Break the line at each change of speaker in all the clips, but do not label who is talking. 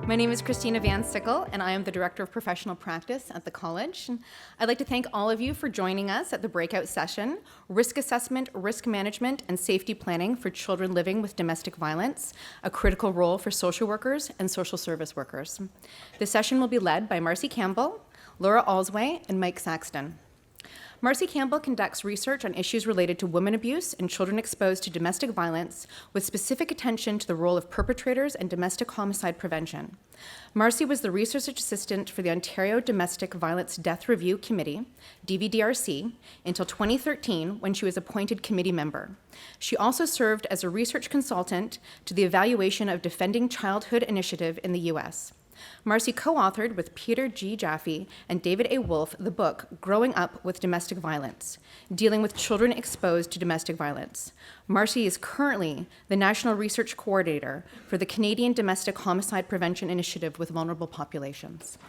My name is Christina Van Sickle, and I am the Director of Professional Practice at the college. I'd like to thank all of you for joining us at the breakout session, Risk Assessment, Risk Management, and Safety Planning for Children Living with Domestic Violence, a critical role for social workers and social service workers. This session will be led by Marcie Campbell, Laura Olszowy, and Mike Saxton. Marcie Campbell conducts research on issues related to women abuse and children exposed to domestic violence, with specific attention to the role of perpetrators and domestic homicide prevention. Marcie was the research assistant for the Ontario Domestic Violence Death Review Committee, DVDRC, until 2013 when she was appointed committee member. She also served as a research consultant to the Evaluation of Defending Childhood Initiative in the U.S. Marcie co-authored with Peter G. Jaffe and David A. Wolfe the book Growing Up with Domestic Violence, dealing with children exposed to domestic violence. Marcie is currently the National Research Coordinator for the Canadian Domestic Homicide Prevention Initiative with Vulnerable Populations.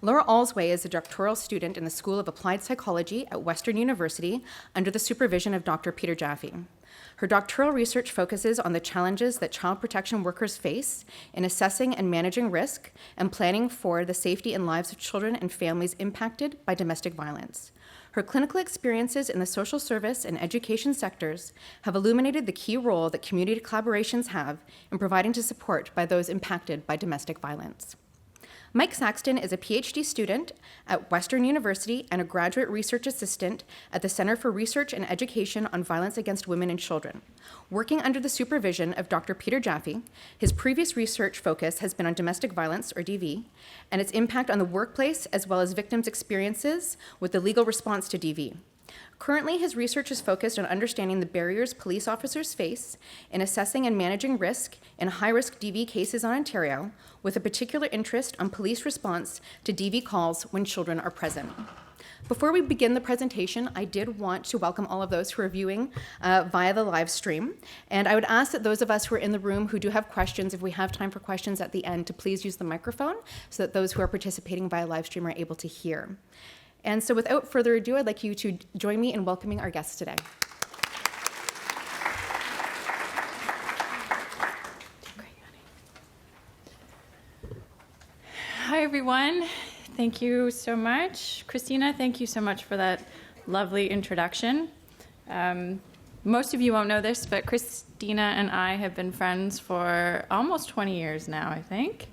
Laura Olszowy is a doctoral student in the School of Applied Psychology at Western University under the supervision of Dr. Peter Jaffe. Her doctoral research focuses on the challenges that child protection workers face in assessing and managing risk and planning for the safety and lives of children and families impacted by domestic violence. Her clinical experiences in the social service and education sectors have illuminated the key role that community collaborations have in providing support by those impacted by domestic violence. Mike Saxton is a PhD student at Western University and a graduate research assistant at the Center for Research and Education on Violence Against Women and Children. Working under the supervision of Dr. Peter Jaffe, his previous research focus has been on domestic violence, or DV, and its impact on the workplace, as well as victims' experiences with the legal response to DV. Currently, his research is focused on understanding the barriers police officers face in assessing and managing risk in high-risk DV cases in Ontario, with a particular interest on police response to DV calls when children are present. Before we begin the presentation, I did want to welcome all of those who are viewing via the live stream. And I would ask that those of us who are in the room who do have questions, if we have time for questions at the end, to please use the microphone so that those who are participating via live stream are able to hear. And so without further ado, I'd like you to join me in welcoming our guests today.
Hi, everyone. Thank you so much. Christina, thank you so much for that lovely introduction. Most of you won't know this, but Christina and I have been friends for almost 20 years now, I think.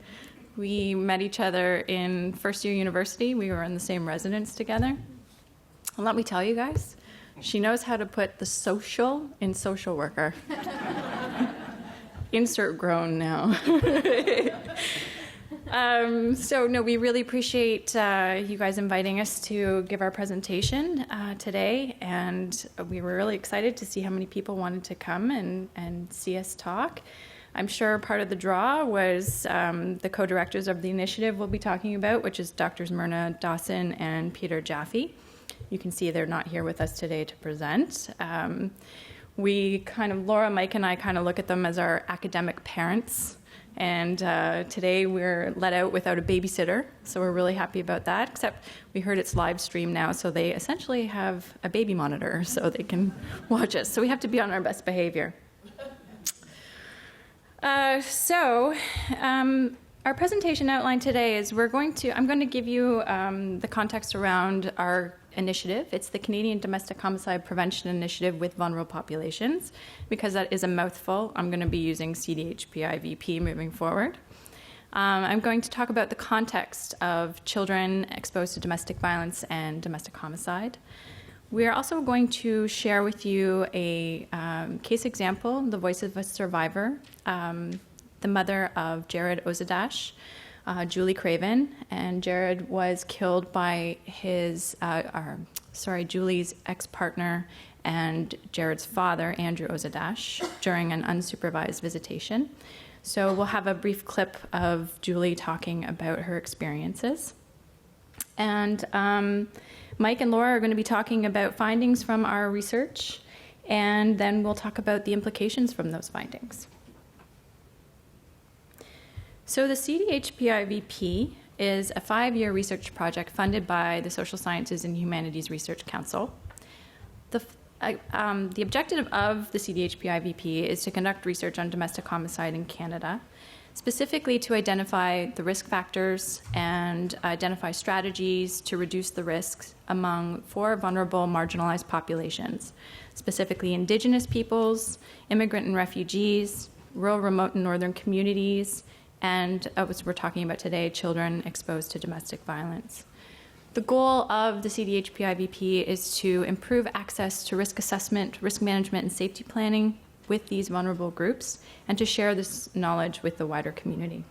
We met each other in first year university. We were in the same residence together. And let me tell you guys, she knows how to put the social in social worker. Insert groan now. We really appreciate you guys inviting us to give our presentation today. And we were really excited to see how many people wanted to come and see us talk. I'm sure part of the draw was the co-directors of the initiative we'll be talking about, which is Drs. Myrna Dawson and Peter Jaffe. You can see they're not here with us today to present. Laura, Mike, and I kind of look at them as our academic parents. And today we're let out without a babysitter, so we're really happy about that, except we heard it's live stream now, so they essentially have a baby monitor so they can watch us. So we have to be on our best behavior. Our presentation outline today is I'm going to give you the context around our initiative. It's the Canadian Domestic Homicide Prevention Initiative with Vulnerable Populations. Because that is a mouthful, I'm going to be using CDHPIVP moving forward. I'm going to talk about the context of children exposed to domestic violence and domestic homicide. We are also going to share with you a case example, the voice of a survivor, the mother of Jared Ozadash, Julie Craven, and Jared was killed by Julie's ex-partner and Jared's father, Andrew Ozadash, during an unsupervised visitation. So we'll have a brief clip of Julie talking about her experiences. And Mike and Laura are going to be talking about findings from our research, and then we'll talk about the implications from those findings. So the CDHPIVP is a 5-year research project funded by the Social Sciences and Humanities Research Council. The objective of the CDHPIVP is to conduct research on domestic homicide in Canada. specifically to identify the risk factors and identify strategies to reduce the risks among 4 vulnerable marginalized populations, specifically Indigenous peoples, immigrant and refugees, rural, remote, and northern communities, and as we're talking about today, children exposed to domestic violence. The goal of the CDHP-IVP is to improve access to risk assessment, risk management, and safety planning with these vulnerable groups, and to share this knowledge with the wider community.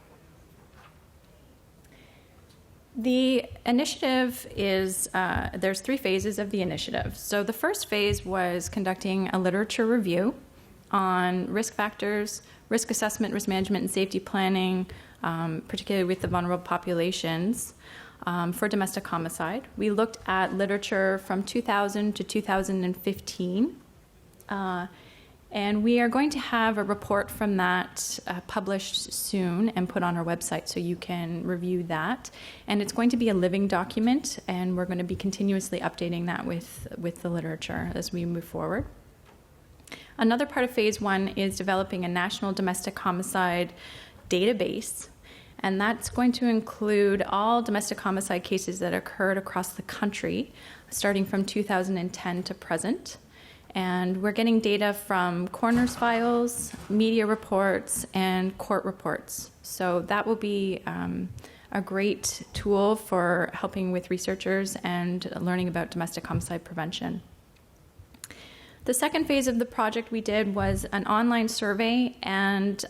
The initiative is, there's 3 phases of the initiative. So the first phase was conducting a literature review on risk factors, risk assessment, risk management, and safety planning, particularly with the vulnerable populations, for domestic homicide. We looked at literature from 2000 to 2015, and we are going to have a report from that published soon and put on our website so you can review that. And it's going to be a living document, and we're going to be continuously updating that with the literature as we move forward. Another part of phase 1 is developing a national domestic homicide database, and that's going to include all domestic homicide cases that occurred across the country, starting from 2010 to present. And we're getting data from coroner's files, media reports, and court reports. So that will be a great tool for helping with researchers and learning about domestic homicide prevention. The second phase of the project we did was an online survey and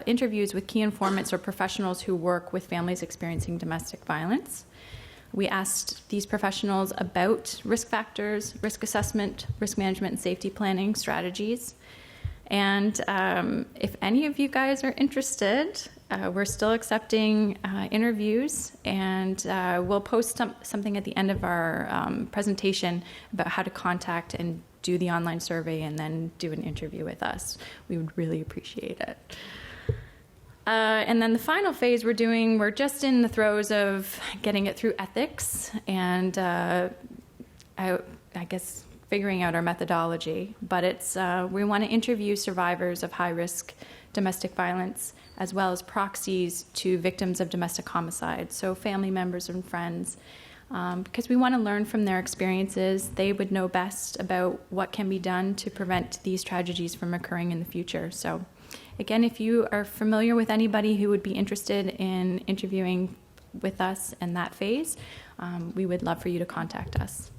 interviews with key informants or professionals who work with families experiencing domestic violence. We asked these professionals about risk factors, risk assessment, risk management, and safety planning strategies. And if any of you guys are interested, we're still accepting interviews, and we'll post something at the end of our presentation about how to contact and do the online survey and then do an interview with us. We would really appreciate it. And then the final phase we're just in the throes of getting it through ethics and I guess figuring out our methodology. But it's we want to interview survivors of high-risk domestic violence as well as proxies to victims of domestic homicide, so family members and friends. Because we want to learn from their experiences. They would know best about what can be done to prevent these tragedies from occurring in the future. So again, if you are familiar with anybody who would be interested in interviewing with us in that phase, we would love for you to contact us.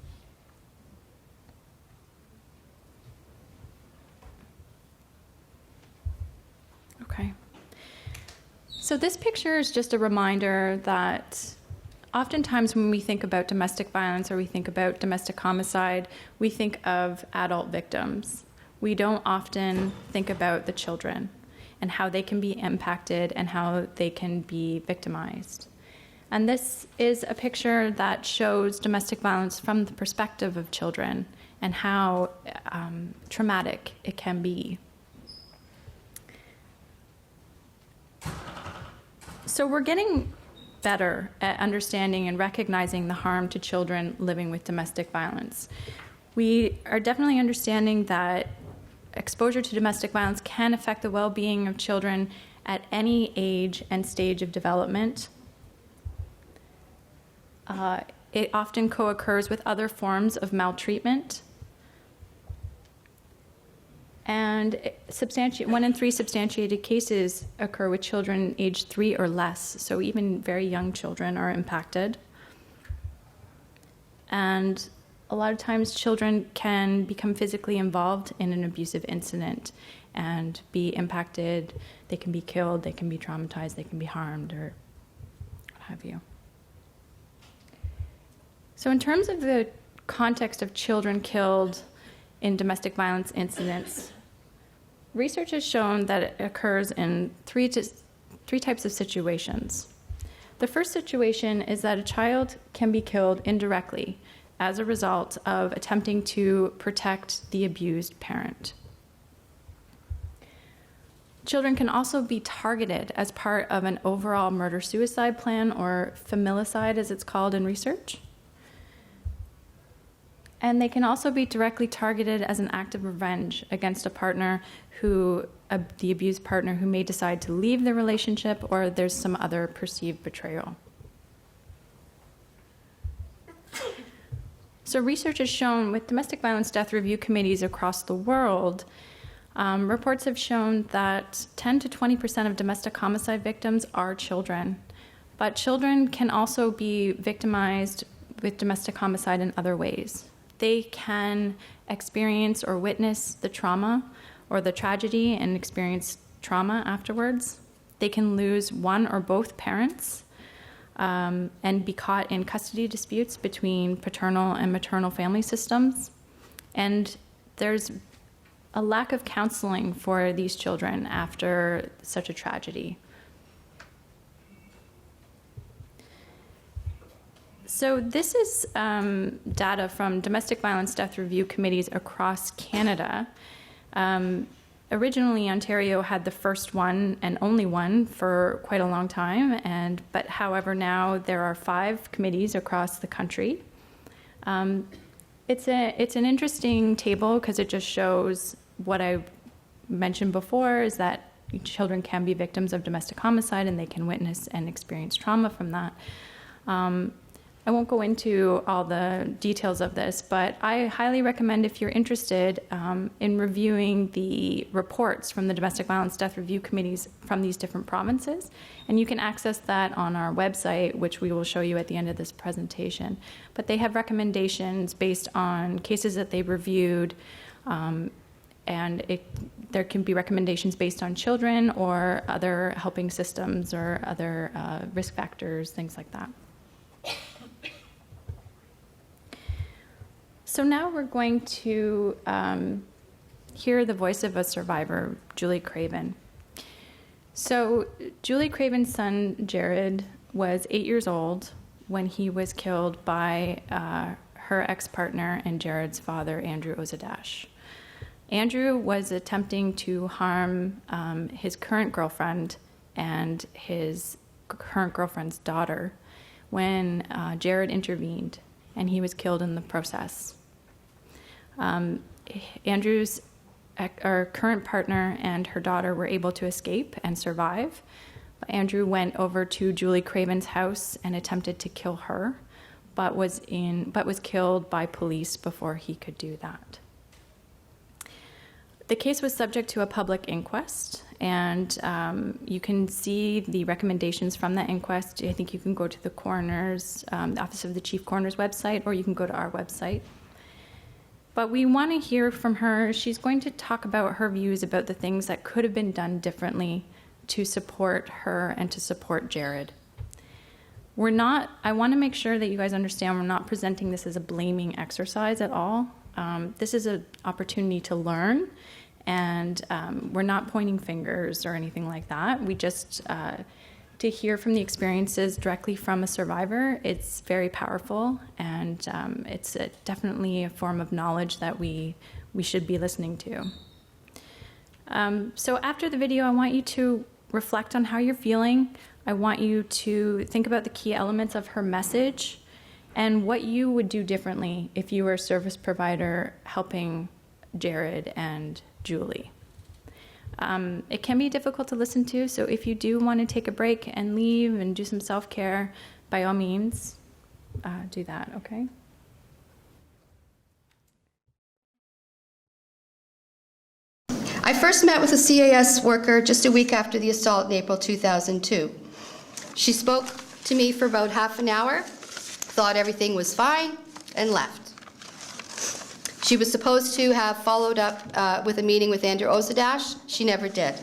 Okay. So this picture is just a reminder that oftentimes when we think about domestic violence or we think about domestic homicide, we think of adult victims. We don't often think about the children and how they can be impacted and how they can be victimized. And this is a picture that shows domestic violence from the perspective of children and how traumatic it can be. So we're getting better at understanding and recognizing the harm to children living with domestic violence. We are definitely understanding that exposure to domestic violence can affect the well-being of children at any age and stage of development. It often co-occurs with other forms of maltreatment. And 1 in 3 substantiated cases occur with children aged 3 or less, so even very young children are impacted. And a lot of times children can become physically involved in an abusive incident and be impacted. They can be killed, they can be traumatized, they can be harmed, or what have you. So in terms of the context of children killed in domestic violence incidents, research has shown that it occurs in three types of situations. The first situation is that a child can be killed indirectly as a result of attempting to protect the abused parent. Children can also be targeted as part of an overall murder-suicide plan, or familicide as it's called in research. And they can also be directly targeted as an act of revenge against a partner who, the abused partner who may decide to leave the relationship, or there's some other perceived betrayal. So research has shown with domestic violence death review committees across the world, reports have shown that 10 to 20% of domestic homicide victims are children. But children can also be victimized with domestic homicide in other ways. They can experience or witness the trauma or the tragedy and experience trauma afterwards. They can lose one or both parents and be caught in custody disputes between paternal and maternal family systems. And there's a lack of counseling for these children after such a tragedy. So this is data from domestic violence death review committees across Canada. Originally, Ontario had the first one and only one for quite a long time, but however, now there are 5 committees across the country. It's an interesting table because it just shows what I mentioned before, is that children can be victims of domestic homicide and they can witness and experience trauma from that. I won't go into all the details of this, but I highly recommend, if you're interested in reviewing the reports from the domestic violence death review committees from these different provinces. And you can access that on our website, which we will show you at the end of this presentation. But they have recommendations based on cases that they've reviewed, and there can be recommendations based on children or other helping systems or other risk factors, things like that. So now we're going to hear the voice of a survivor, Julie Craven. So Julie Craven's son, Jared, was 8 years old when he was killed by her ex-partner and Jared's father, Andrew Ozadash. Andrew was attempting to harm his current girlfriend and his current girlfriend's daughter when Jared intervened, and he was killed in the process. Andrew's our current partner and her daughter were able to escape and survive. Andrew went over to Julie Craven's house and attempted to kill her, but was killed by police before he could do that. The case was subject to a public inquest, and you can see the recommendations from that inquest. I think you can go to the coroner's, the Office of the Chief Coroner's website, or you can go to our website. But we want to hear from her. She's going to talk about her views about the things that could have been done differently to support her and to support Jared. I want to make sure that you guys understand we're not presenting this as a blaming exercise at all. This is an opportunity to learn, and we're not pointing fingers or anything like that. We just, to hear from the experiences directly from a survivor, it's very powerful, and it's definitely a form of knowledge that we should be listening to. So after the video, I want you to reflect on how you're feeling. I want you to think about the key elements of her message and what you would do differently if you were a service provider helping Jared and Julie. It can be difficult to listen to, so if you do want to take a break and leave and do some self-care, by all means, do that, okay?
I first met with a CAS worker just a week after the assault in April 2002. She spoke to me for about half an hour, thought everything was fine, and left. She was supposed to have followed up with a meeting with Andrew Ozadash. She never did.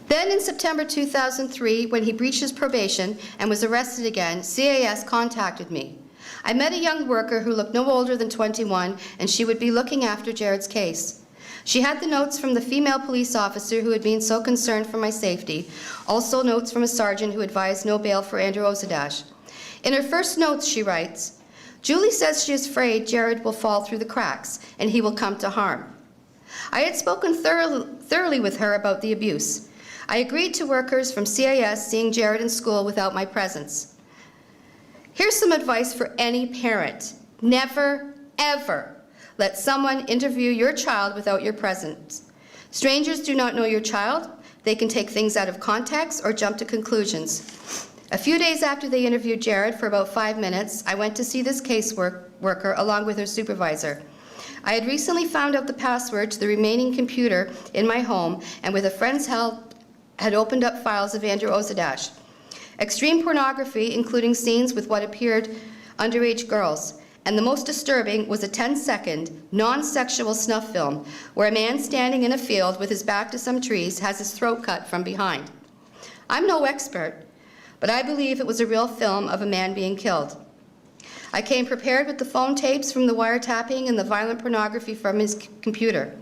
Then in September 2003, when he breached his probation and was arrested again, CAS contacted me. I met a young worker who looked no older than 21, and she would be looking after Jared's case. She had the notes from the female police officer who had been so concerned for my safety, also notes from a sergeant who advised no bail for Andrew Ozadash. In her first notes, she writes, "Julie says she is afraid Jared will fall through the cracks and he will come to harm." I had spoken thoroughly with her about the abuse. I agreed to workers from CAS seeing Jared in school without my presence. Here's some advice for any parent. Never, ever let someone interview your child without your presence. Strangers do not know your child. They can take things out of context or jump to conclusions. A few days after they interviewed Jared for about 5 minutes, I went to see this caseworker along with her supervisor. I had recently found out the password to the remaining computer in my home, and with a friend's help, had opened up files of Andrew Olszowy. Extreme pornography, including scenes with what appeared underage girls. And the most disturbing was a 10-second, non-sexual snuff film where a man standing in a field with his back to some trees has his throat cut from behind. I'm no expert, but I believe it was a real film of a man being killed. I came prepared with the phone tapes from the wiretapping and the violent pornography from his computer.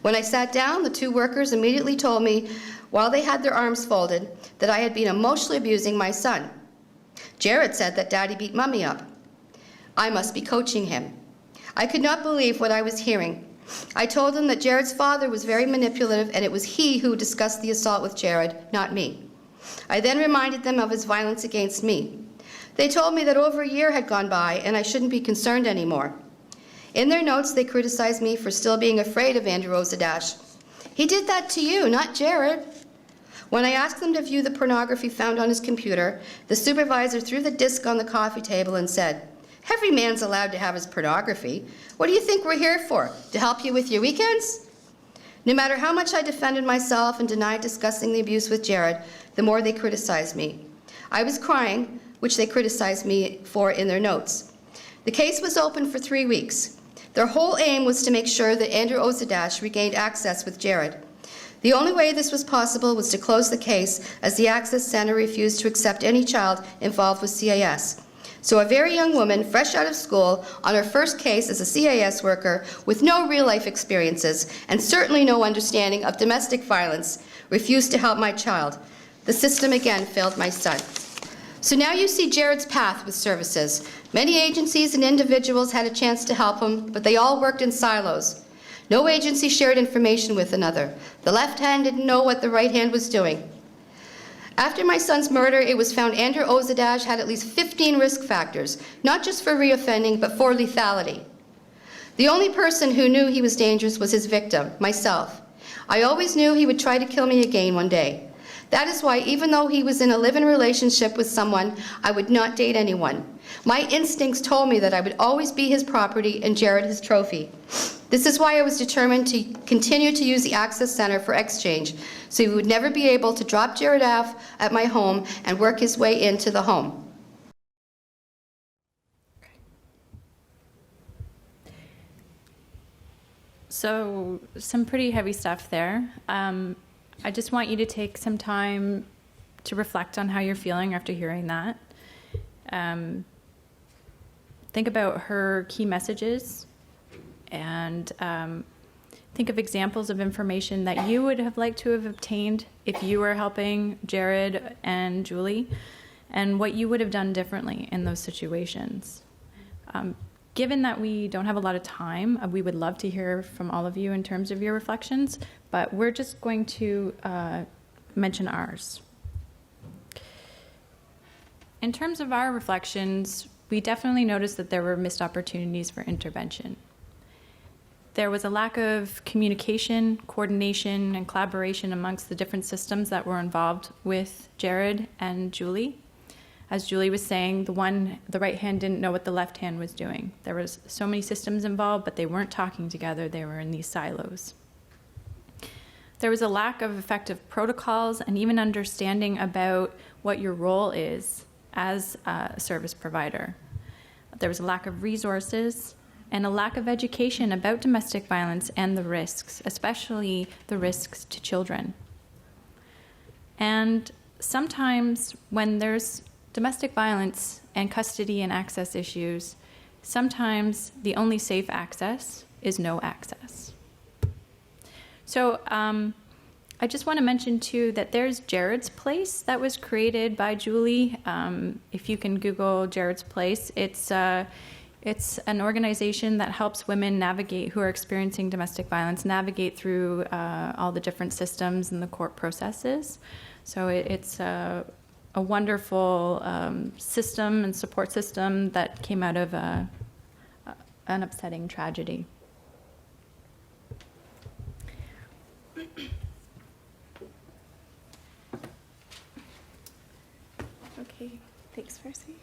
When I sat down, the two workers immediately told me, while they had their arms folded, that I had been emotionally abusing my son. Jared said that Daddy beat Mommy up. I must be coaching him. I could not believe what I was hearing. I told them that Jared's father was very manipulative and it was he who discussed the assault with Jared, not me. I then reminded them of his violence against me. They told me that over a year had gone by and I shouldn't be concerned anymore. In their notes, they criticized me for still being afraid of Andrew Olszowy. He did that to you, not Jared. When I asked them to view the pornography found on his computer, the supervisor threw the disc on the coffee table and said, "Every man's allowed to have his pornography. What do you think we're here for? To help you with your weekends?" No matter how much I defended myself and denied discussing the abuse with Jared, the more they criticized me. I was crying, which they criticized me for in their notes. The case was open for 3 weeks. Their whole aim was to make sure that Andrew Olszowy regained access with Jared. The only way this was possible was to close the case, as the Access Center refused to accept any child involved with CAS. So a very young woman, fresh out of school, on her first case as a CAS worker, with no real-life experiences, and certainly no understanding of domestic violence, refused to help my child. The system again failed my son. So now you see Jared's path with services. Many agencies and individuals had a chance to help him, but they all worked in silos. No agency shared information with another. The left hand didn't know what the right hand was doing. After my son's murder, it was found Andrew Olszowy had at least 15 risk factors, not just for reoffending, but for lethality. The only person who knew he was dangerous was his victim, myself. I always knew he would try to kill me again one day. That is why, even though he was in a live-in relationship with someone, I would not date anyone. My instincts told me that I would always be his property and Jared his trophy. This is why I was determined to continue to use the Access Center for exchange, so he would never be able to drop Jared off at my home and work his way into the home.
So some pretty heavy stuff there. I just want you to take some time to reflect on how you're feeling after hearing that. Think about her key messages and think of examples of information that you would have liked to have obtained if you were helping Jared and Julie, and what you would have done differently in those situations. Given that we don't have a lot of time, we would love to hear from all of you in terms of your reflections, but we're just going to mention ours. In terms of our reflections, we definitely noticed that there were missed opportunities for intervention. There was a lack of communication, coordination, and collaboration amongst the different systems that were involved with Jared and Julie. As Julie was saying, the right hand didn't know what the left hand was doing. There was so many systems involved, but they weren't talking together. They were in these silos. There was a lack of effective protocols and even understanding about what your role is as a service provider. There was a lack of resources and a lack of education about domestic violence and the risks, especially the risks to children. And sometimes when there's domestic violence and custody and access issues, sometimes the only safe access is no access. So I just want to mention too that there's Jared's Place that was created by Julie. If you can Google Jared's Place, it's an organization that helps women navigate who are experiencing domestic violence, navigate through all the different systems and the court processes. So it's a wonderful system and support system that came out of an upsetting tragedy.
Okay, thanks, Marcie.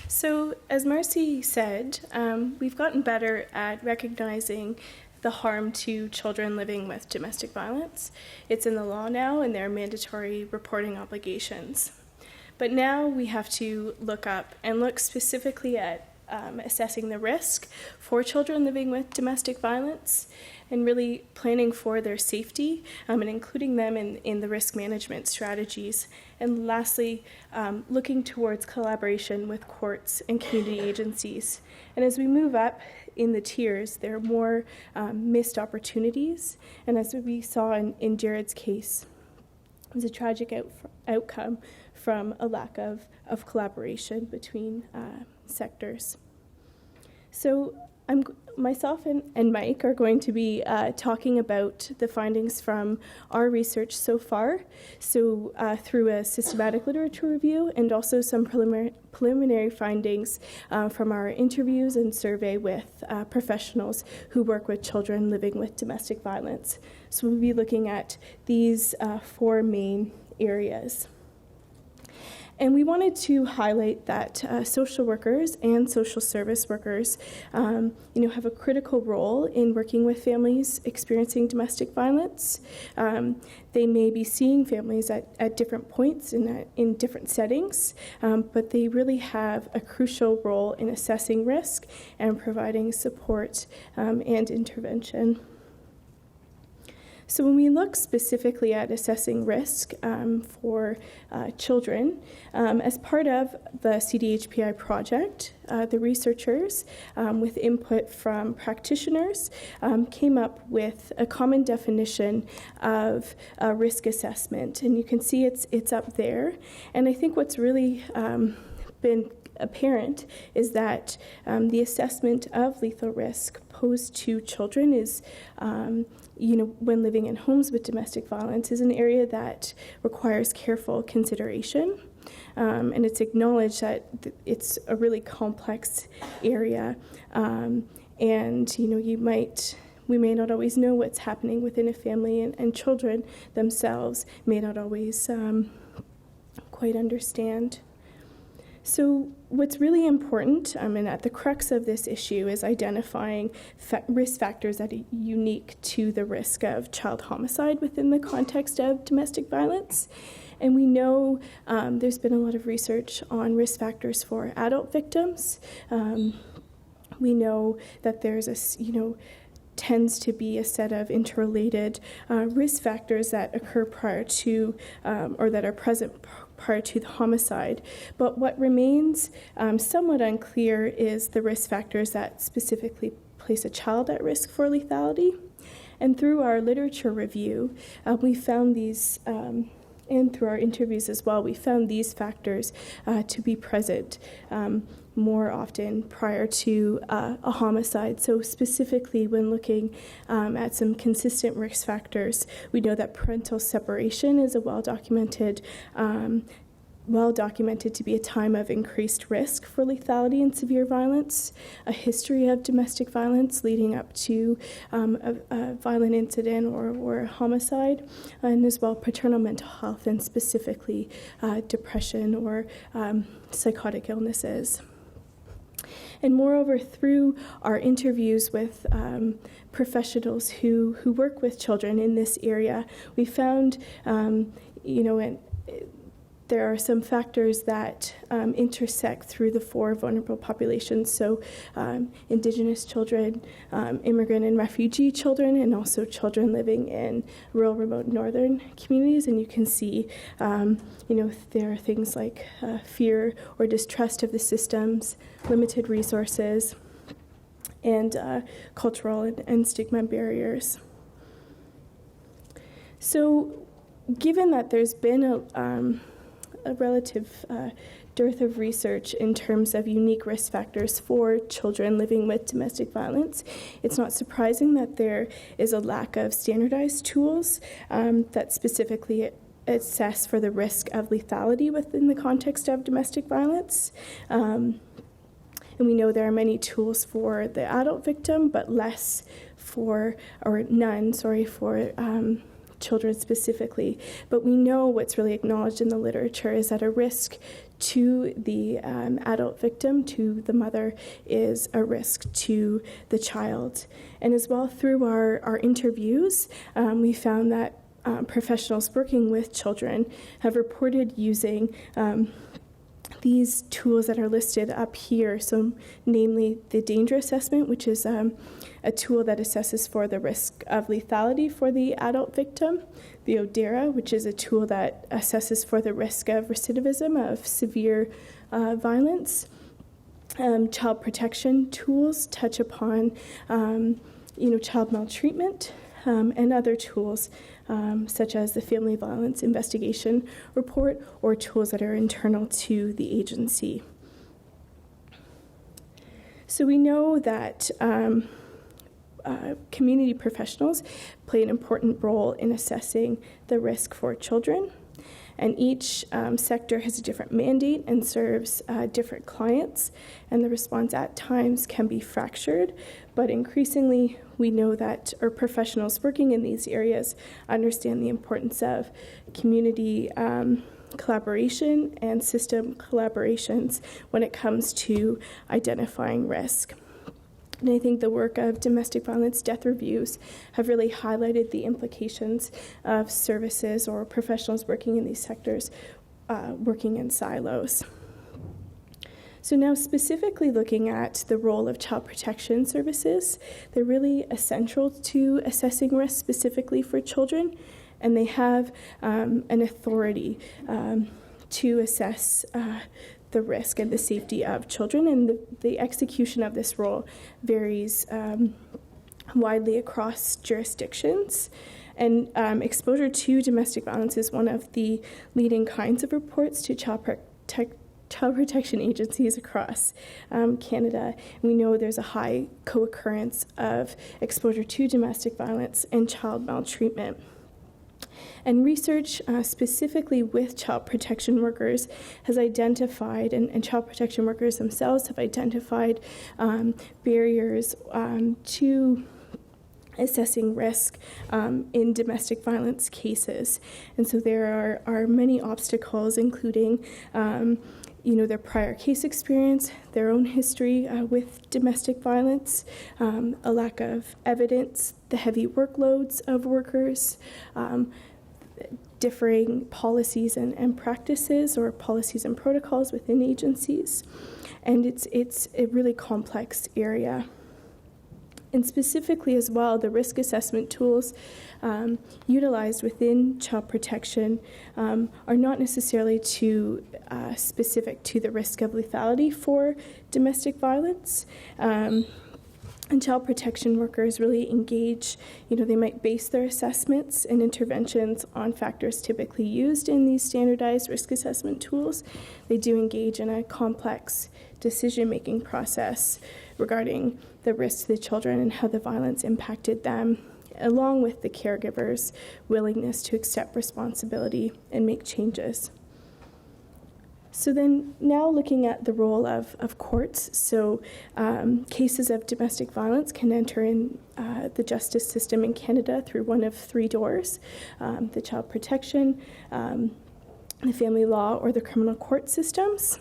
So, as Marcie said, we've gotten better at recognizing the harm to children living with domestic violence. It's in the law now, and there are mandatory reporting obligations. But now we have to look specifically at assessing the risk for children living with domestic violence and really planning for their safety and including them in the risk management strategies. And lastly, looking towards collaboration with courts and community agencies. And as we move up in the tiers, there are more missed opportunities. And as we saw in Jared's case, it was a tragic outcome from a lack of collaboration between sectors. So myself and Mike are going to be talking about the findings from our research so far, so through a systematic literature review and also some preliminary findings from our interviews and survey with professionals who work with children living with domestic violence. So we'll be looking at these 4 main areas. And we wanted to highlight that social workers and social service workers, have a critical role in working with families experiencing domestic violence. They may be seeing families at different points in different settings, but they really have a crucial role in assessing risk and providing support and intervention. So when we look specifically at assessing risk for children, as part of the CDHPI project, the researchers, with input from practitioners, came up with a common definition of risk assessment. And you can see it's up there. And I think what's really been apparent is that the assessment of lethal risk posed to children is when living in homes with domestic violence is an area that requires careful consideration. And it's acknowledged that it's a really complex area. And, we may not always know what's happening within a family, and children themselves may not always quite understand. So what's really important, and at the crux of this issue, is identifying risk factors that are unique to the risk of child homicide within the context of domestic violence. And we know there's been a lot of research on risk factors for adult victims. We know that there's tends to be a set of interrelated risk factors that occur prior to, or that are present prior to the homicide. But what remains somewhat unclear is the risk factors that specifically place a child at risk for lethality. And through our literature review, we found these, and through our interviews as well, we found these factors to be present more often prior to a homicide. So specifically when looking at some consistent risk factors, we know that parental separation is a well-documented to be a time of increased risk for lethality and severe violence, a history of domestic violence leading up to a violent incident or a homicide, and as well paternal mental health and specifically depression or psychotic illnesses. And moreover, through our interviews with professionals who work with children in this area, we found, there are some factors that intersect through the 4 vulnerable populations, so Indigenous children, immigrant and refugee children, and also children living in rural, remote northern communities. And you can see, there are things like fear or distrust of the systems, limited resources, and cultural and stigma barriers. So given that there's been a relative dearth of research in terms of unique risk factors for children living with domestic violence, it's not surprising that there is a lack of standardized tools that specifically assess for the risk of lethality within the context of domestic violence. And we know there are many tools for the adult victim, but less for, or none, sorry, for children specifically. But we know what's really acknowledged in the literature is that a risk to the adult victim, to the mother, is a risk to the child. And as well, through our interviews, we found that professionals working with children have reported using these tools that are listed up here, so namely the danger assessment, which is a tool that assesses for the risk of lethality for the adult victim, the ODERA, which is a tool that assesses for the risk of recidivism of severe violence. Child protection tools touch upon child maltreatment, and other tools such as the Family Violence Investigation Report or tools that are internal to the agency. So we know that community professionals play an important role in assessing the risk for children. And each sector has a different mandate and serves different clients, and the response at times can be fractured, but increasingly we know that our professionals working in these areas understand the importance of community collaboration and system collaborations when it comes to identifying risk. And I think the work of domestic violence death reviews have really highlighted the implications of services or professionals working in these sectors working in silos. So now specifically looking at the role of child protection services, they're really essential to assessing risk specifically for children, and they have an authority to assess the risk and the safety of children, and the execution of this role varies widely across jurisdictions. And exposure to domestic violence is one of the leading kinds of reports to child protection agencies across Canada. We know there's a high co-occurrence of exposure to domestic violence and child maltreatment. And research specifically with child protection workers has identified, and child protection workers themselves have identified barriers to assessing risk in domestic violence cases. And so there are many obstacles, including their prior case experience, their own history with domestic violence, a lack of evidence, the heavy workloads of workers, differing policies and practices or policies and protocols within agencies. And it's a really complex area. And specifically as well, the risk assessment tools utilized within child protection are not necessarily specific to the risk of lethality for domestic violence. And child protection workers really engage, they might base their assessments and interventions on factors typically used in these standardized risk assessment tools. They do engage in a complex decision-making process regarding the risk to the children and how the violence impacted them, along with the caregiver's willingness to accept responsibility and make changes. So then now looking at the role of courts, so cases of domestic violence can enter in the justice system in Canada through one of three doors, the child protection, the family law, or the criminal court systems.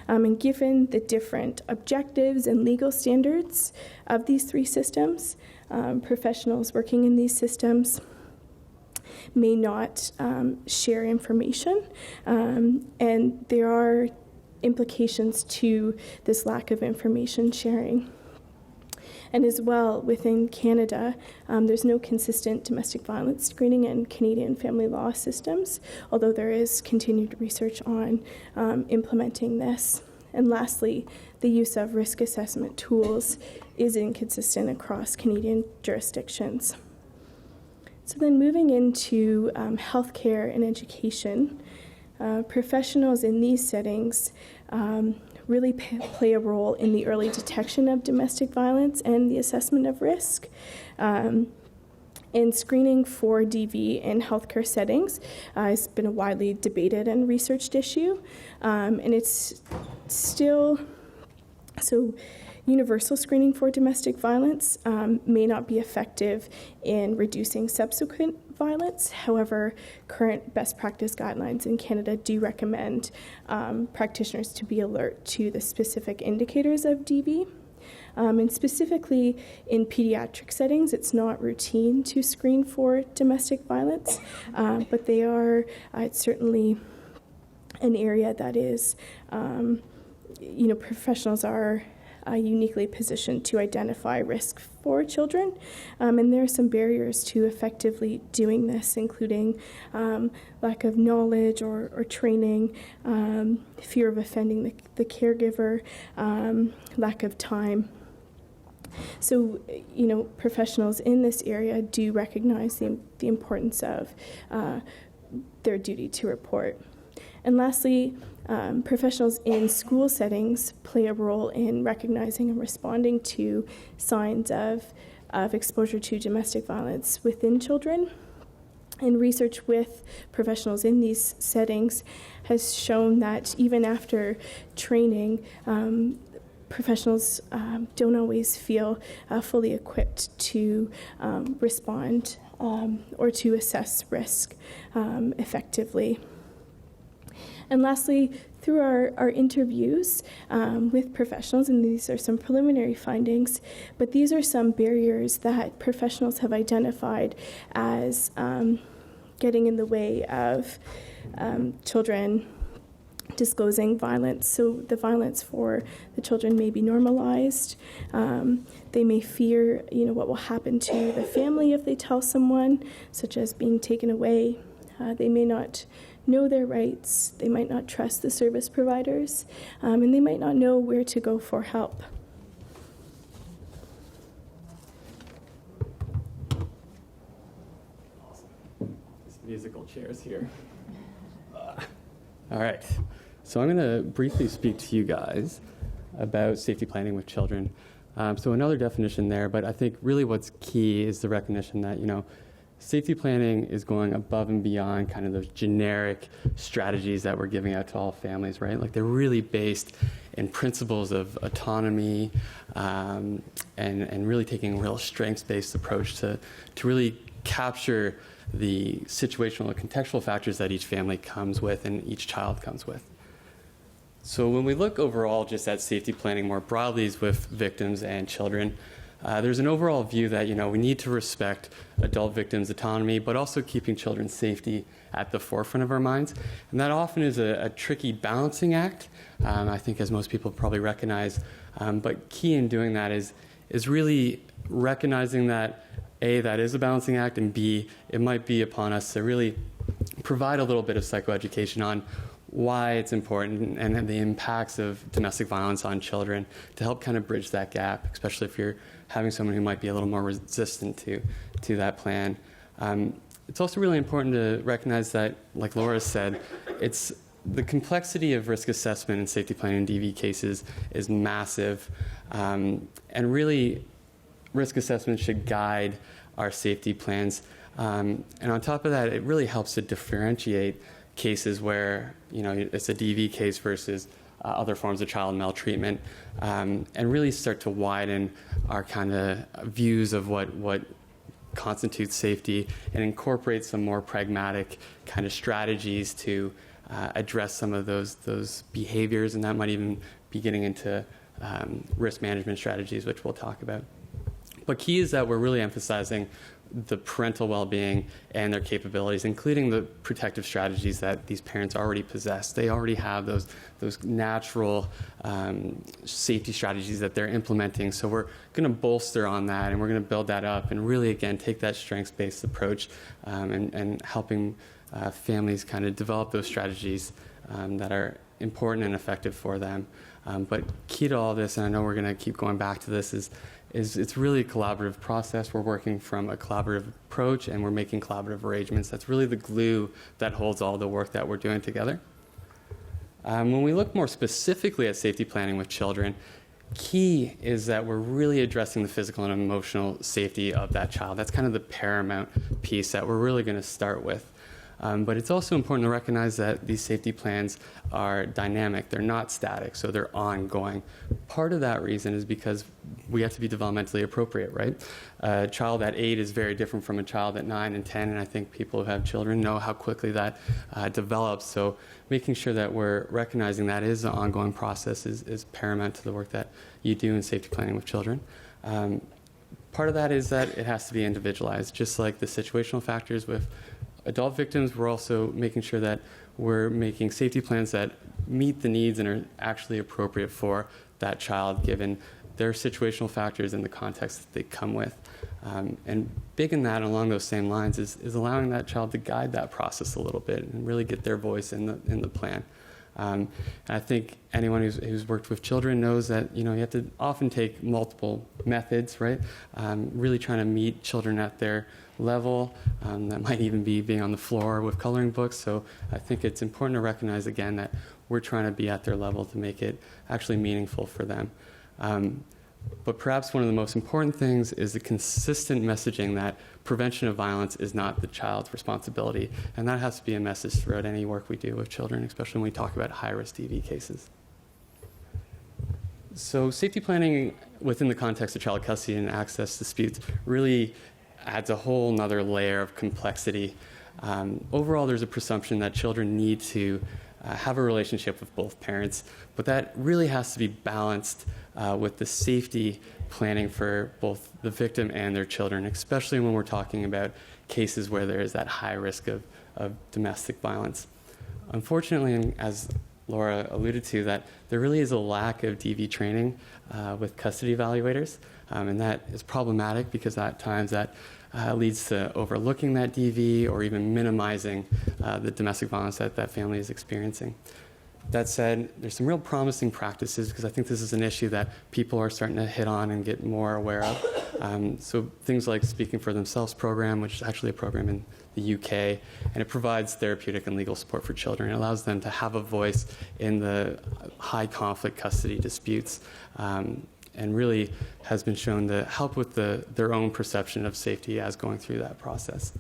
And given the different objectives and legal standards of these three systems, professionals working in these systems may not share information, and there are implications to this lack of information sharing. And as well, within Canada, there's no consistent domestic violence screening in Canadian family law systems, although there is continued research on implementing this. And lastly, the use of risk assessment tools is inconsistent across Canadian jurisdictions. So then moving into healthcare and education, professionals in these settings really play a role in the early detection of domestic violence and the assessment of risk. And screening for DV in healthcare settings has been a widely debated and researched issue, and it's still So universal screening for domestic violence may not be effective in reducing subsequent violence. However, current best practice guidelines in Canada do recommend practitioners to be alert to the specific indicators of DV. And specifically in pediatric settings, it's not routine to screen for domestic violence, but they are, it's certainly an area that is, professionals are uniquely positioned to identify risk for children. And there are some barriers to effectively doing this, including lack of knowledge or training, fear of offending the caregiver, lack of time. So, professionals in this area do recognize the importance of their duty to report. And lastly, professionals in school settings play a role in recognizing and responding to signs of exposure to domestic violence within children. And research with professionals in these settings has shown that even after training, professionals don't always feel fully equipped to respond or to assess risk effectively. And lastly, through our interviews with professionals, and these are some preliminary findings, but these are some barriers that professionals have identified as getting in the way of children disclosing violence. So the violence for the children may be normalized. They may fear, what will happen to the family if they tell someone, such as being taken away. They may not know their rights. They might not trust the service providers, and they might not know where to go for help.
Awesome. These musical chairs here. All right. So I'm going to briefly speak to you guys about safety planning with children. So another definition there, but I think really what's key is the recognition that, safety planning is going above and beyond kind of those generic strategies that we're giving out to all families, right? Like they're really based in principles of autonomy and really taking a real strengths-based approach to really capture the situational and contextual factors that each family comes with and each child comes with. So when we look overall just at safety planning more broadly with victims and children, there's an overall view that, we need to respect adult victims' autonomy, but also keeping children's safety at the forefront of our minds. And that often is a tricky balancing act, I think as most people probably recognize. But key in doing that is really recognizing that, A, that is a balancing act, and B, it might be upon us to really provide a little bit of psychoeducation on why it's important and the impacts of domestic violence on children to help kind of bridge that gap, especially if you're having someone who might be a little more resistant to that plan. It's also really important to recognize that, like Laura said, it's the complexity of risk assessment and safety planning in DV cases is massive, and really risk assessment should guide our safety plans. And on top of that, it really helps to differentiate cases where it's a DV case versus other forms of child maltreatment, and really start to widen our kind of views of what constitutes safety and incorporate some more pragmatic kind of strategies to address some of those behaviors, and that might even be getting into risk management strategies, which we'll talk about. But key is that we're really emphasizing the parental well-being and their capabilities, including the protective strategies that these parents already possess. They already have those natural safety strategies that they're implementing. So we're going to bolster on that, and we're going to build that up, and really, again, take that strengths-based approach and helping families kind of develop those strategies that are important and effective for them. But key to all this, and I know we're going to keep going back to this, is it's really a collaborative process. We're working from a collaborative approach, and we're making collaborative arrangements. That's really the glue that holds all the work that we're doing together. When we look more specifically at safety planning with children, key is that we're really addressing the physical and emotional safety of that child. That's kind of the paramount piece that we're really going to start with. But it's also important to recognize that these safety plans are dynamic. They're not static, so they're ongoing. Part of that reason is because we have to be developmentally appropriate, right? A child at 8 is very different from a child at 9 and 10, and I think people who have children know how quickly that develops. So making sure that we're recognizing that is an ongoing process is paramount to the work that you do in safety planning with children. Part of that is that it has to be individualized. Just like the situational factors with adult victims, we're also making sure that we're making safety plans that meet the needs and are actually appropriate for that child given their situational factors and the context that they come with. And big in that, along those same lines, is allowing that child to guide that process a little bit and really get their voice in the plan. And I think anyone who's worked with children knows that you have to often take multiple methods, right? Really trying to meet children at their level. That might even be being on the floor with coloring books. So I think it's important to recognize again that we're trying to be at their level to make it actually meaningful for them. But perhaps one of the most important things is the consistent messaging that prevention of violence is not the child's responsibility. And that has to be a message throughout any work we do with children, especially when we talk about high-risk DV cases. So safety planning within the context of child custody and access disputes really adds a whole nother layer of complexity. Overall, there's a presumption that children need to have a relationship with both parents, but that really has to be balanced with the safety planning for both the victim and their children, especially when we're talking about cases where there is that high risk of domestic violence. Unfortunately, and as Laura alluded to, that there really is a lack of DV training with custody evaluators, and that is problematic because at times that leads to overlooking that DV or even minimizing the domestic violence that family is experiencing. That said, there's some real promising practices because I think this is an issue that people are starting to hit on and get more aware of. So things like Speaking for Themselves program, which is actually a program in the UK, and it provides therapeutic and legal support for children. It allows them to have a voice in the high conflict custody disputes, and really has been shown to help with their own perception of safety as going through that process.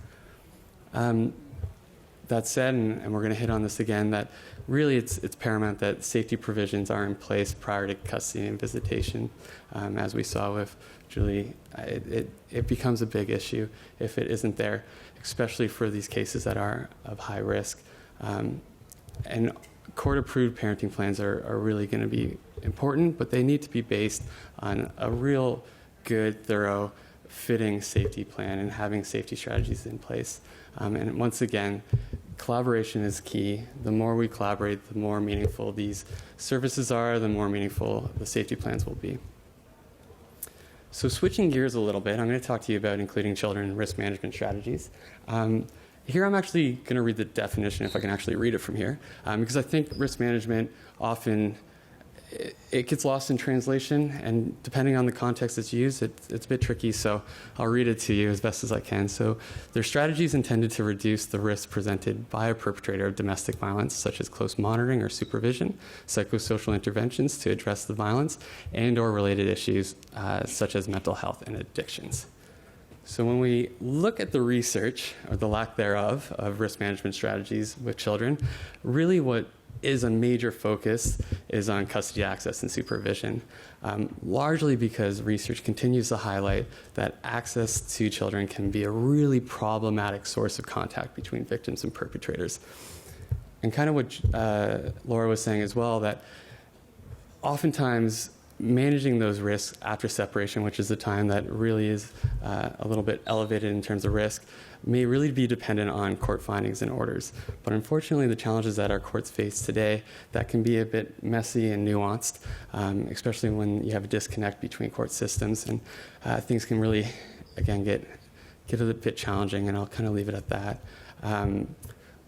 That said, and we're going to hit on this again, that really it's paramount that safety provisions are in place prior to custody and visitation. As we saw with Julie, it becomes a big issue if it isn't there, especially for these cases that are of high risk. And court-approved parenting plans are really going to be important, but they need to be based on a real good, thorough, fitting safety plan and having safety strategies in place. And once again, collaboration is key. The more we collaborate, the more meaningful these services are, the more meaningful the safety plans will be. So switching gears a little bit, I'm going to talk to you about including children in risk management strategies. Here I'm actually going to read the definition, if I can actually read it from here, because I think risk management often it gets lost in translation, and depending on the context it's used, it's a bit tricky, so I'll read it to you as best as I can. So they're strategies intended to reduce the risk presented by a perpetrator of domestic violence, such as close monitoring or supervision, psychosocial interventions to address the violence, and or related issues such as mental health and addictions. So when we look at the research, or the lack thereof, of risk management strategies with children, really what is a major focus is on custody access and supervision, largely because research continues to highlight that access to children can be a really problematic source of contact between victims and perpetrators. And kind of what Laura was saying as well, that oftentimes managing those risks after separation, which is the time that really is a little bit elevated in terms of risk, may really be dependent on court findings and orders. But unfortunately, the challenges that our courts face today, that can be a bit messy and nuanced, especially when you have a disconnect between court systems, and things can really, again, get a bit challenging, and I'll kind of leave it at that.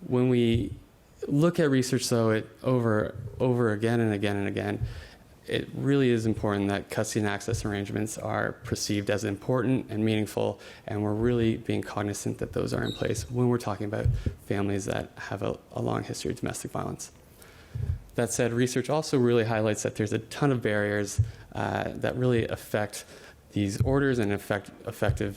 When we look at research, though, it over again and again and again, it really is important that custody and access arrangements are perceived as important and meaningful, and we're really being cognizant that those are in place when we're talking about families that have a long history of domestic violence. That said, research also really highlights that there's a ton of barriers that really affect these orders and effective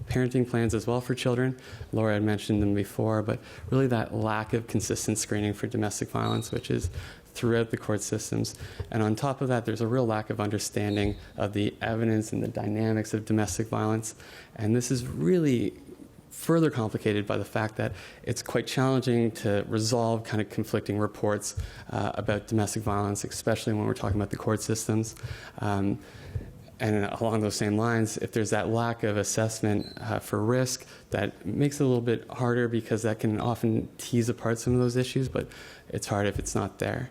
parenting plans as well for children. Laura had mentioned them before, but really that lack of consistent screening for domestic violence, which is throughout the court systems. And on top of that, there's a real lack of understanding of the evidence and the dynamics of domestic violence. And this is really further complicated by the fact that it's quite challenging to resolve kind of conflicting reports about domestic violence, especially when we're talking about the court systems. And along those same lines, if there's that lack of assessment for risk, that makes it a little bit harder because that can often tease apart some of those issues, but it's hard if it's not there.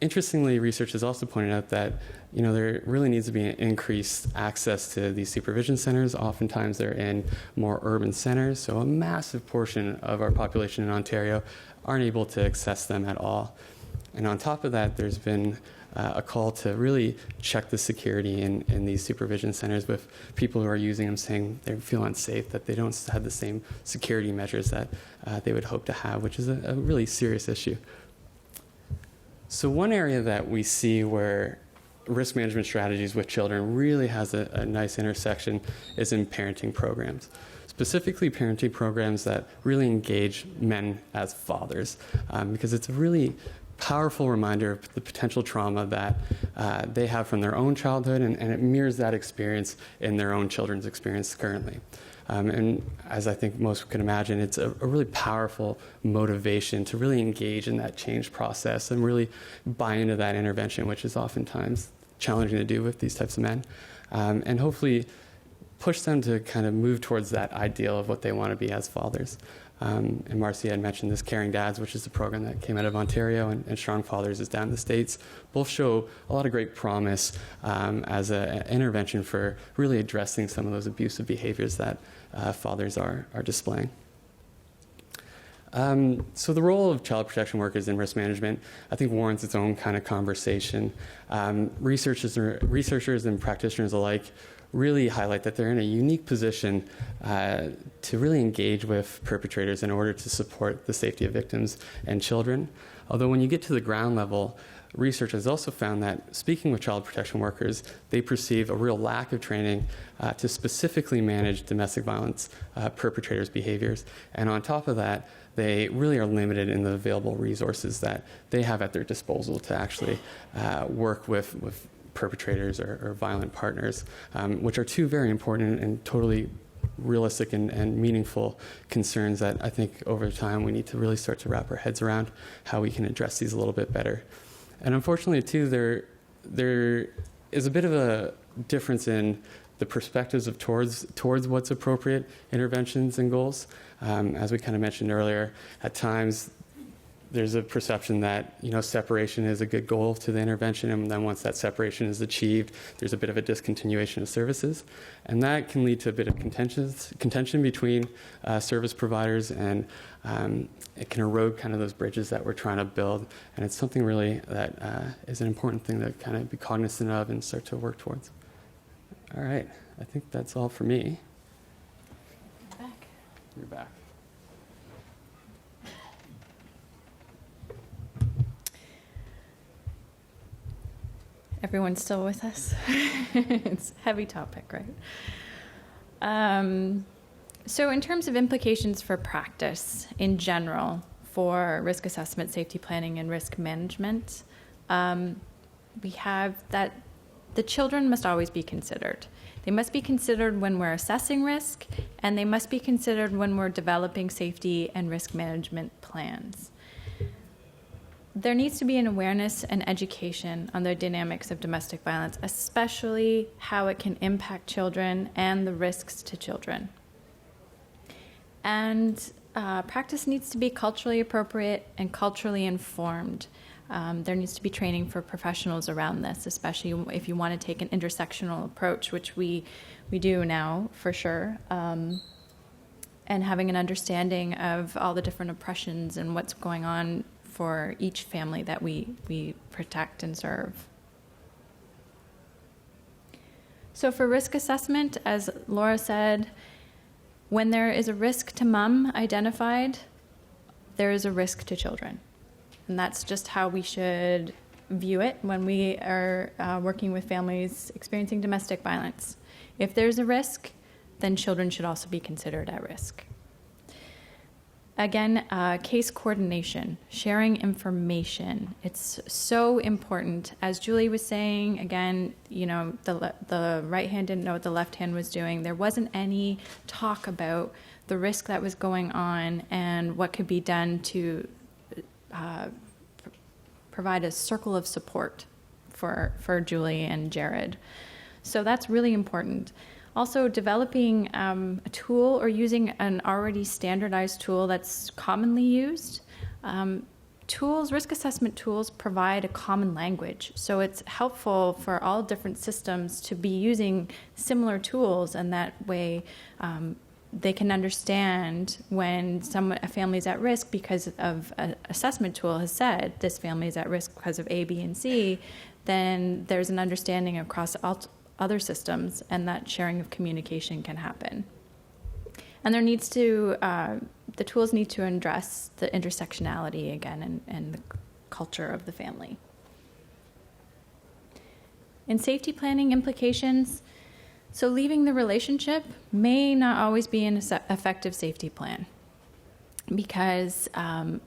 Interestingly, research has also pointed out that there really needs to be an increased access to these supervision centers. Oftentimes they're in more urban centers, so a massive portion of our population in Ontario aren't able to access them at all. And on top of that, there's been a call to really check the security in these supervision centers with people who are using them saying they feel unsafe, that they don't have the same security measures that they would hope to have, which is a really serious issue. So one area that we see where risk management strategies with children really has a nice intersection is in parenting programs. Specifically parenting programs that really engage men as fathers, because it's a really powerful reminder of the potential trauma that they have from their own childhood, and it mirrors that experience in their own children's experience currently. And as I think most can imagine, it's a really powerful motivation to really engage in that change process and really buy into that intervention, which is oftentimes challenging to do with these types of men, and hopefully push them to kind of move towards that ideal of what they want to be as fathers. And Marcie had mentioned this Caring Dads, which is a program that came out of Ontario, and Strong Fathers is down in the States. Both show a lot of great promise as an intervention for really addressing some of those abusive behaviors that fathers are displaying. So the role of child protection workers in risk management, I think, warrants its own kind of conversation. Researchers and practitioners alike really highlight that they're in a unique position to really engage with perpetrators in order to support the safety of victims and children. Although when you get to the ground level, research has also found that speaking with child protection workers, they perceive a real lack of training to specifically manage domestic violence perpetrators' behaviors. And on top of that, they really are limited in the available resources that they have at their disposal to actually work with perpetrators or violent partners, which are two very important and totally realistic and meaningful concerns that I think over time we need to really start to wrap our heads around how we can address these a little bit better. And unfortunately, too, there is a bit of a difference in the perspectives of towards what's appropriate interventions and goals. As we kind of mentioned earlier, at times there's a perception that separation is a good goal to the intervention, and then once that separation is achieved, there's a bit of a discontinuation of services, and that can lead to a bit of contention between service providers, and it can erode kind of those bridges that we're trying to build. And it's something really that is an important thing to kind of be cognizant of and start to work towards. All right, I think that's all for me. You're back.
Everyone's still with us? It's a heavy topic, right? So in terms of implications for practice in general for risk assessment, safety planning, and risk management, we have that the children must always be considered. They must be considered when we're assessing risk, and they must be considered when we're developing safety and risk management plans. There needs to be an awareness and education on the dynamics of domestic violence, especially how it can impact children and the risks to children. And practice needs to be culturally appropriate and culturally informed. There needs to be training for professionals around this, especially if you want to take an intersectional approach, which we do now for sure, and having an understanding of all the different oppressions and what's going on for each family that we protect and serve. So for risk assessment, as Laura said, when there is a risk to mom identified, there is a risk to children. And that's just how we should view it when we are working with families experiencing domestic violence. If there's a risk, then children should also be considered at risk. Again, case coordination, sharing information. It's so important. As Julie was saying, again, the right hand didn't know what the left hand was doing. There wasn't any talk about the risk that was going on and what could be done to provide a circle of support for Julie and Jared. So that's really important. Also, developing a tool or using an already standardized tool that's commonly used. Risk assessment tools provide a common language. So it's helpful for all different systems to be using similar tools, and that way they can understand when a family is at risk because of an assessment tool has said this family is at risk because of A, B, and C, then there's an understanding across other systems, and that sharing of communication can happen. And the tools need to address the intersectionality again and the culture of the family. In safety planning implications, so leaving the relationship may not always be an effective safety plan, because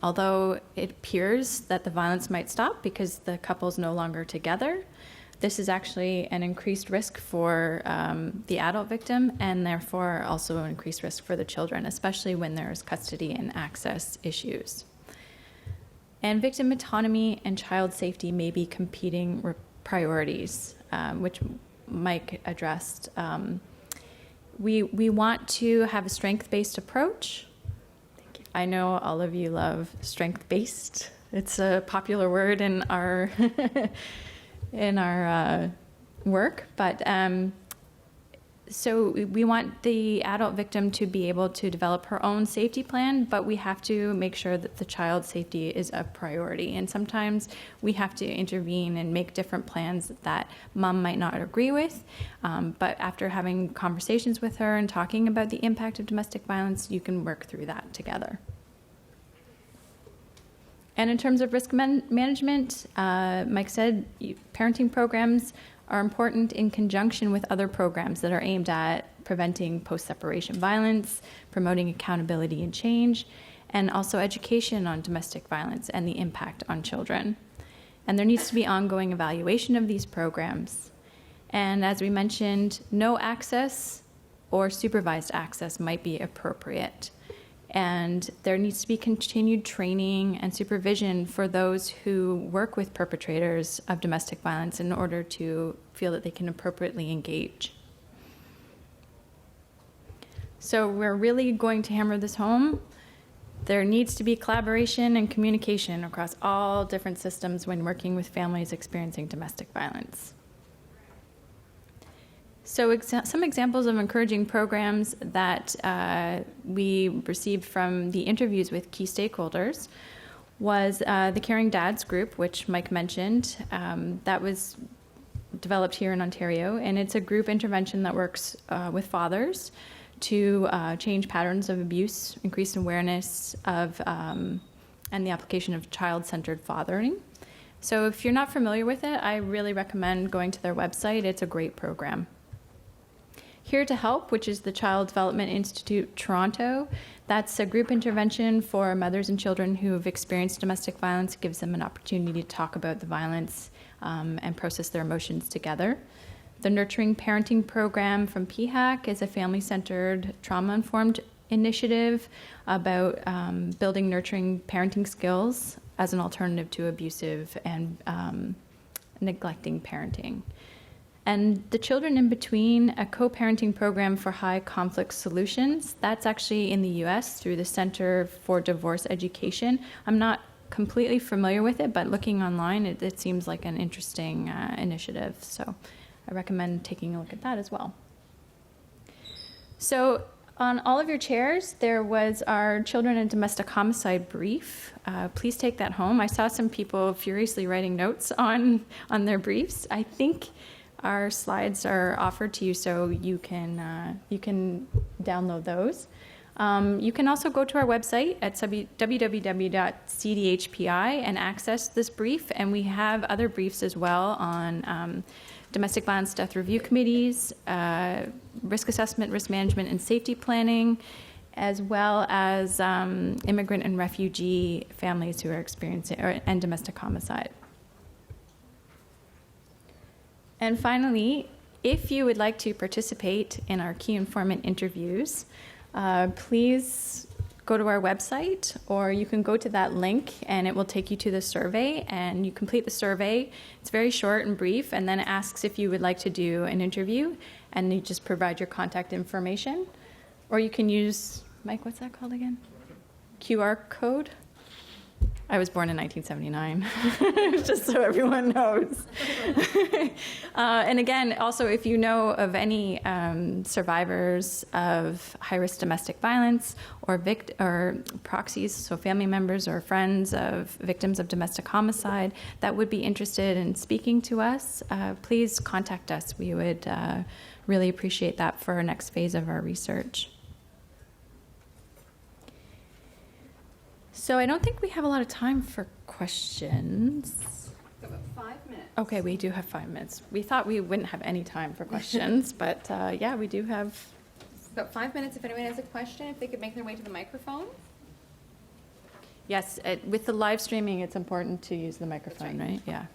although it appears that the violence might stop because the couple's no longer together, this is actually an increased risk for the adult victim, and therefore also an increased risk for the children, especially when there's custody and access issues. And victim autonomy and child safety may be competing priorities, which Mike addressed. We want to have a strength-based approach. Thank you. I know all of you love strength-based. It's a popular word in our work, but so we want the adult victim to be able to develop her own safety plan, but we have to make sure that the child's safety is a priority. And sometimes we have to intervene and make different plans that mom might not agree with, but after having conversations with her and talking about the impact of domestic violence, you can work through that together. And in terms of risk management, Mike said parenting programs are important in conjunction with other programs that are aimed at preventing post-separation violence, promoting accountability and change, and also education on domestic violence and the impact on children. And there needs to be ongoing evaluation of these programs. And as we mentioned, no access or supervised access might be appropriate. And there needs to be continued training and supervision for those who work with perpetrators of domestic violence in order to feel that they can appropriately engage. So we're really going to hammer this home. There needs to be collaboration and communication across all different systems when working with families experiencing domestic violence. So some examples of encouraging programs that we received from the interviews with key stakeholders was the Caring Dads group, which Mike mentioned. That was developed here in Ontario, and it's a group intervention that works with fathers to change patterns of abuse, increase awareness of, and the application of child-centered fathering. So if you're not familiar with it, I really recommend going to their website. It's a great program. Here to Help, which is the Child Development Institute Toronto, that's a group intervention for mothers and children who have experienced domestic violence. It gives them an opportunity to talk about the violence and process their emotions together. The Nurturing Parenting Program from PHAC is a family-centered, trauma-informed initiative about building nurturing parenting skills as an alternative to abusive and neglecting parenting. And the Children in Between, a co-parenting program for high conflict solutions, that's actually in the US through the Center for Divorce Education. I'm not completely familiar with it, but looking online, it seems like an interesting initiative. So I recommend taking a look at that as well. So on all of your chairs, there was our Children and Domestic Homicide brief. Please take that home. I saw some people furiously writing notes on their briefs. I think our slides are offered to you, so you can download those. You can also go to our website at www.cdhpi and access this brief, and we have other briefs as well on domestic violence death review committees, risk assessment, risk management, and safety planning, as well as immigrant and refugee families who are experiencing and domestic homicide. And finally, if you would like to participate in our key informant interviews, please go to our website, or you can go to that link and it will take you to the survey, and you complete the survey. It's very short and brief, and then it asks if you would like to do an interview, and you just provide your contact information. Or you can use, Mike, what's that called again? QR code? I was born in 1979, just so everyone knows. And again, also, if you know of any survivors of high-risk domestic violence or proxies, so family members or friends of victims of domestic homicide that would be interested in speaking to us, please contact us. We would really appreciate that for our next phase of our research. So I don't think we have a lot of time for questions.
About 5 minutes.
Okay, we do have 5 minutes. We thought we wouldn't have any time for questions, but yeah, we do have.
About 5 minutes. If anyone has a question, if they could make their way to the microphone.
Yes, with the live streaming, it's important to use the microphone, right? Yeah.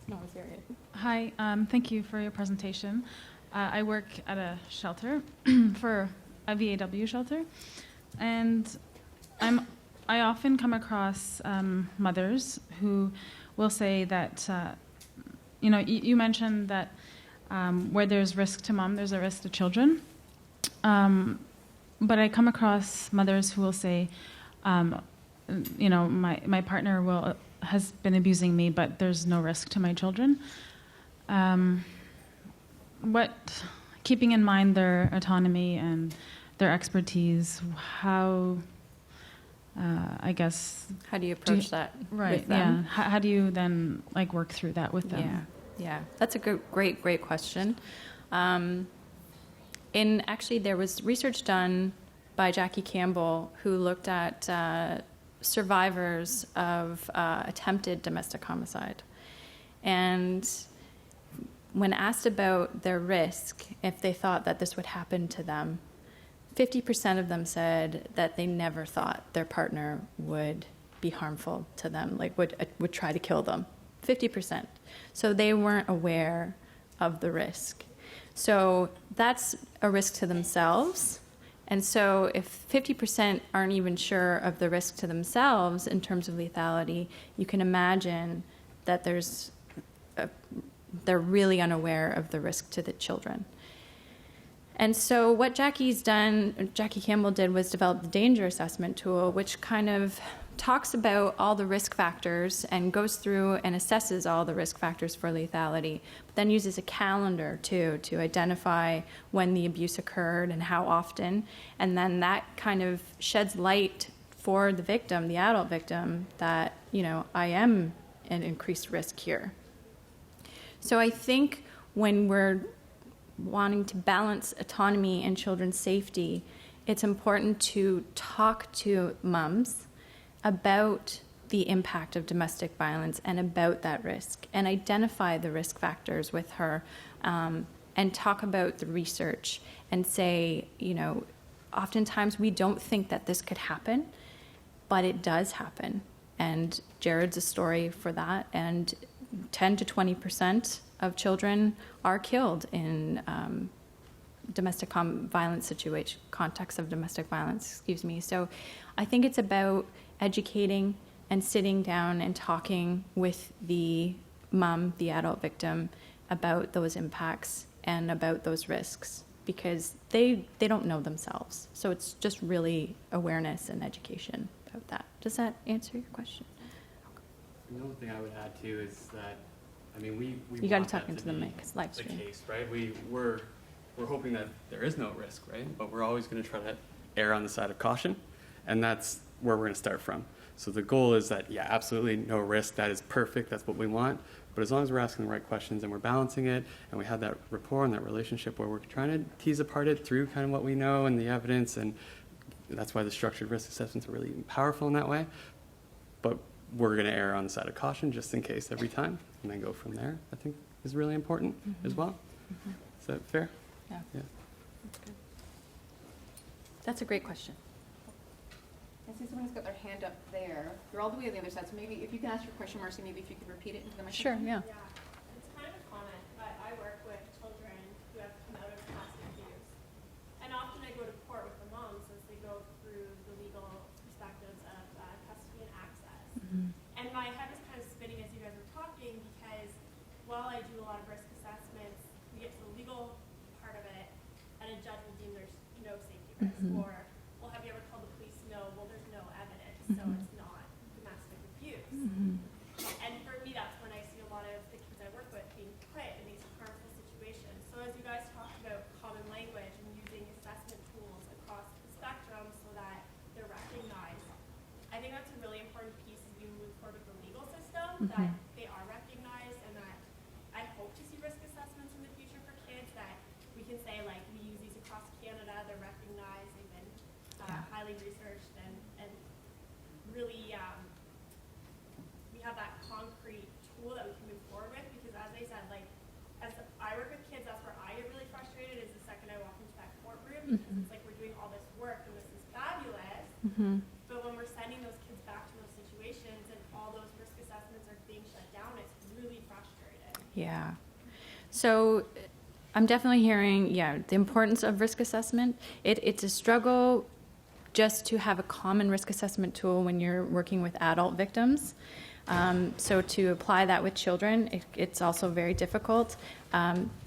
No, it's very good.
Hi, thank you for your presentation. I work at a shelter for a VAW shelter, and I often come across mothers who will say that, you mentioned that where there's risk to mom, there's a risk to children. But I come across mothers who will say, my partner has been abusing me, but there's no risk to my children. Keeping in mind their autonomy and their expertise, how
do you approach that with them?
Yeah. How do you then work through that with them?
Yeah. That's a great question. Actually, there was research done by Jackie Campbell who looked at survivors of attempted domestic homicide. And when asked about their risk, if they thought that this would happen to them, 50% of them said that they never thought their partner would be harmful to them, would try to kill them. 50%. So they weren't aware of the risk. So that's a risk to themselves. And so if 50% aren't even sure of the risk to themselves in terms of lethality, you can imagine that they're really unaware of the risk to the children. And so what Jackie Campbell did was develop the danger assessment tool, which kind of talks about all the risk factors and goes through and assesses all the risk factors for lethality, but then uses a calendar too to identify when the abuse occurred and how often. And then that kind of sheds light for the victim, the adult victim, that, I am an increased risk here. So I think when we're wanting to balance autonomy and children's safety, it's important to talk to moms about the impact of domestic violence and about that risk, and identify the risk factors with her, and talk about the research and say, oftentimes we don't think that this could happen, but it does happen. And Jared's a story for that, and 10 to 20% of children are killed in domestic violence situation, context of domestic violence, So I think it's about educating and sitting down and talking with the mom, the adult victim, about those impacts and about those risks, because they don't know themselves. So it's just really awareness and education about that. Does that answer your question?
The only thing I would add too is that, we
you got to
want
talk
that
into
to
the
be
mic. It's live
the
stream.
case, right? We're hoping that there is no risk, right? But we're always going to try to err on the side of caution, and that's where we're going to start from. So the goal is that, absolutely no risk. That is perfect. That's what we want. But as long as we're asking the right questions and we're balancing it, and we have that rapport and that relationship where we're trying to tease apart it through kind of what we know and the evidence, and that's why the structured risk assessments are really powerful in that way. But we're going to err on the side of caution just in case every time, and then go from there, I think is really important as well. Is that fair?
Yeah.
Yeah.
That's good. That's a great question.
I see someone's got their hand up there. You're all the way on the other side, so maybe if you can ask your question, Marcie, maybe if you could repeat it into the
Sure,
microphone.
yeah.
Yeah, it's kind of a comment, but I work with children who have come out of domestic abuse. And often I go to court with the moms as they go through the legal perspectives of custody and access. And my head was kind of spinning as you guys were talking because while I do a lot of risk assessments, we get to the legal part of it, and a judge will deem there's no safety risk. Or, well, have you ever called the police? No. Well, there's no evidence, so it's not domestic abuse. And for me, that's when I see a lot of the kids I work with being put in these harmful situations. So as you guys talked about common language and using assessment tools across the spectrum so that they're recognized, I think that's a really important piece as we move forward with the legal system, that they are recognized, and that I hope to see risk assessments in the future for kids that we can say, like, we use these across Canada, they're recognized, they've been highly researched, and really we have that concrete tool that we can move forward with, because as I said, like, as I work with kids, that's where I get really frustrated is the second I walk into that courtroom, because it's like we're doing all this work and this is fabulous, but when we're sending those kids back to those situations and all those risk assessments are being shut down, it's really frustrating.
Yeah. So I'm definitely hearing, the importance of risk assessment. It's a struggle just to have a common risk assessment tool when you're working with adult victims. So to apply that with children, it's also very difficult.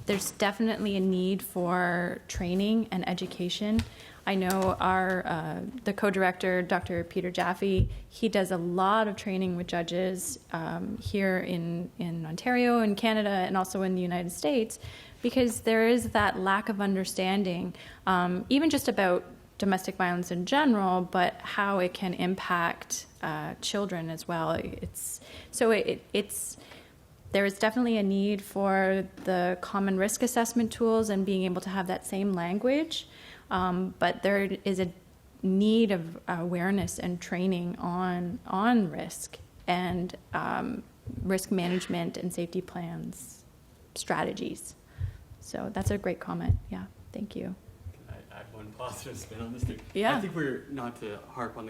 There's definitely a need for training and education. I know the co-director, Dr. Peter Jaffe, he does a lot of training with judges here in Ontario, in Canada, and also in the United States, because there is that lack of understanding, even just about domestic violence in general, but how it can impact children as well. There is definitely a need for the common risk assessment tools and being able to have that same language, but there is a need of awareness and training on risk and risk management and safety plans strategies. So that's a great comment. Yeah, thank you.
Add one positive spin on this too.
Yeah.
I think we're not to harp on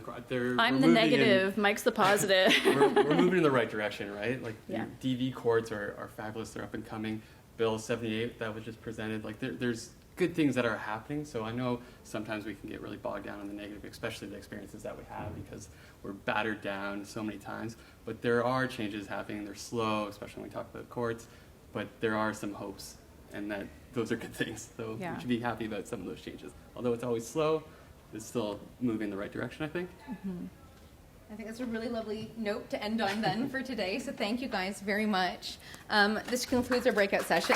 I'm the negative, Mike's the positive.
we're moving in the right direction, right? Like
Yeah.
DV courts are fabulous. They're up and coming. Bill 78 that was just presented. Like there's good things that are happening. So I know sometimes we can get really bogged down on the negative, especially the experiences that we have because we're battered down so many times. But there are changes happening. They're slow, especially when we talk about courts. But there are some hopes, and those are good things. So
Yeah.
we should be happy about some of those changes. Although it's always slow, it's still moving in the right direction, I think.
I think that's a really lovely note to end on then for today. So thank you guys very much. This concludes our breakout session.